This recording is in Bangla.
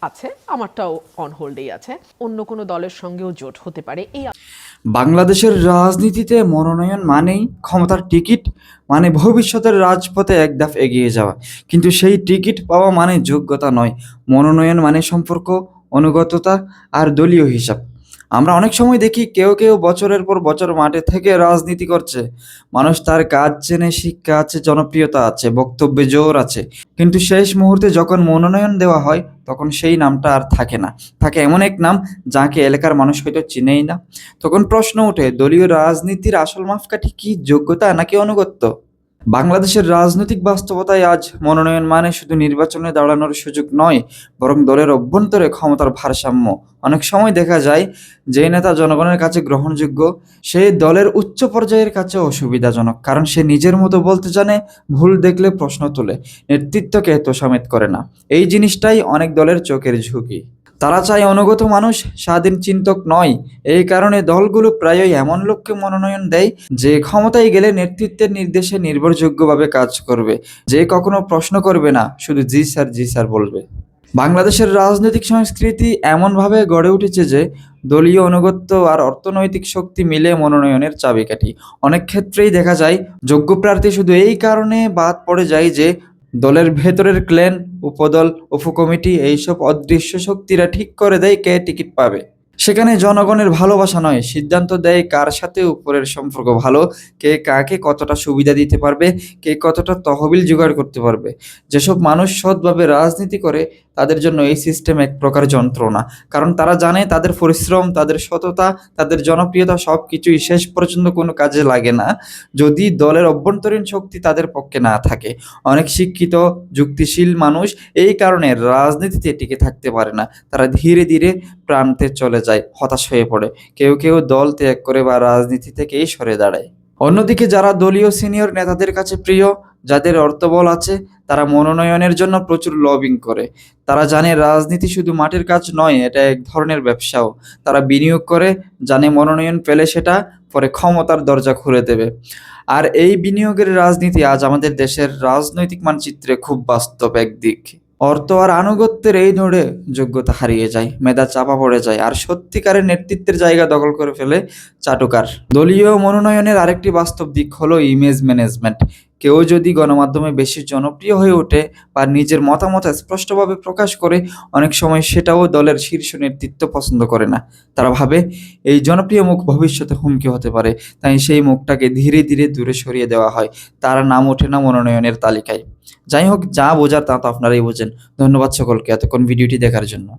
আছে, আমারটাও অন হোল্ডেই আছে। অন্য কোনো দলের সঙ্গেও জোট হতে পারে। বাংলাদেশের রাজনীতিতে মনোনয়ন মানেই ক্ষমতার টিকিট, মানে ভবিষ্যতের রাজপথে এক ধাপ এগিয়ে যাওয়া। কিন্তু সেই টিকিট পাওয়া মানে যোগ্যতা নয়, মনোনয়ন মানে সম্পর্ক, অনুগততা আর দলীয় হিসাব। আমরা অনেক সময় দেখি কেউ কেউ বছরের পর বছর মাঠে থেকে রাজনীতি করছে। মানুষ তার কাজ চেনে, শিক্ষা আছে, জনপ্রিয়তা আছে, বক্তব্যে জোর আছে, কিন্তু শেষ মুহূর্তে যখন মনোনয়ন দেওয়া হয় তখন সেই নামটা আর থাকে না। থাকে এমন এক নাম যাকে এলাকার মানুষ হয়তো চিনেই না। তখন প্রশ্ন ওঠে, দলীয় রাজনীতির আসল মাপকাঠি কি যোগ্যতা নাকি আনুগত্য? বাংলাদেশের রাজনৈতিক বাস্তবতায় আজ মনোনয়ন মানে শুধু নির্বাচনে দাঁড়ানোর সুযোগ নয়, বরং দলের অভ্যন্তরে ক্ষমতার ভারসাম্য। অনেক সময় দেখা যায় যে নেতা জনগণের কাছে গ্রহণযোগ্য, সেই দলের উচ্চ পর্যায়ের কাছে অসুবিধাজনক, কারণ সে নিজের মতো বলতে জানে, ভুল দেখলে প্রশ্ন তোলে, নেতৃত্বকে তোষামোদ করে না। এই জিনিসটাই অনেক দলের চোখের ঝুঁকি। তারা চায় অনুগত মানুষ, স্বাধীন চিন্তক নয়। এই কারণে দলগুলো প্রায়ই এমন লোককে মনোনয়ন দেয় যে ক্ষমতায় গেলে নেতৃত্বের নির্দেশে নির্ভরযোগ্যভাবে কাজ করবে, যে কখনো প্রশ্ন করবে না, শুধু জি স্যার বলবে। বাংলাদেশের রাজনৈতিক সংস্কৃতি এমনভাবে গড়ে উঠেছে যে দলীয় আনুগত্য আর অর্থনৈতিক শক্তি মিলে মনোনয়নের চাবিকাঠি। অনেক ক্ষেত্রেই দেখা যায় যোগ্য প্রার্থী শুধু এই কারণে বাদ পড়ে যায় যে দলের ভেতরের ক্লেন, উপদল, উপকমিটি এইসব অদৃশ্য শক্তিরা ঠিক করে দেয় কে টিকিট পাবে। সেখানে জনগণের ভালোবাসা নয়, সিদ্ধান্ত দেয় কার সাথে উপরের সম্পর্ক ভালো, কে কাকে কতটা সুবিধা দিতে পারবে, কে কতটা তহবিল জোগাড় করতে পারবে। যেসব মানুষ সৎভাবে রাজনীতি করে তাদের জন্য এই সিস্টেম এক প্রকার যন্ত্রণা, কারণ তারা জানে তাদের পরিশ্রম, তাদের সততা, তাদের জনপ্রিয়তা সব কিছুই শেষ পর্যন্ত কোনো কাজে লাগে না যদি দলের অভ্যন্তরীণ শক্তি তাদের পক্ষে না থাকে। অনেক শিক্ষিত, যুক্তিশীল মানুষ এই কারণে রাজনীতিতে টিকে থাকতে পারে না। তারা ধীরে ধীরে প্রান্তে চলে যায়, হতাশ হয়ে পড়ে। কেউ কেউ দল ত্যাগ করে বা রাজনীতি থেকেই সরে দাঁড়ায়। অন্যদিকে যারা দলীয় সিনিয়র নেতাদের কাছে প্রিয়, যাদের অর্থবল আছে, তারা মনোনয়নের জন্য প্রচুর লবিং করে। তারা জানে রাজনীতি শুধু মাঠের কাজ নয়, এটা এক ধরনের ব্যবসাও। তারা বিনিয়োগ করে, জানে মনোনয়ন পেলে সেটা পরে ক্ষমতার দরজা খুলে দেবে। আর এই বিনিয়োগের রাজনীতি আজ আমাদের দেশের রাজনৈতিক মানচিত্রে খুব বাস্তব এক দিক। অর্থ আর আনুগত্যের এই নোড়ে যোগ্যতা হারিয়ে যায়, মেধা চাপা পড়ে যায়, আর সত্যিকারের নেতৃত্বের জায়গা দখল করে ফেলে চাটুকার। দলীয় মনোনয়নের আরেকটি বাস্তব দিক হলো ইমেজ ম্যানেজমেন্ট। কেউ যদি গণমাধ্যমে বেশি জনপ্রিয় হয়ে ওঠে বা নিজের মতামত স্পষ্টভাবে প্রকাশ করে, অনেক সময় সেটাও দলের শীর্ষ নেতৃত্ব পছন্দ করে না। তারা ভাবে এই জনপ্রিয় মুখ ভবিষ্যতে হুমকি হতে পারে, তাই সেই মুখটাকে ধীরে ধীরে দূরে সরিয়ে দেওয়া হয়। তার নাম ওঠে না মনোনয়নের তালিকায়। যাই হোক, যা বোঝার তা তো আপনারাই বোঝেন। ধন্যবাদ সকলকে এতক্ষণ ভিডিওটি দেখার জন্য।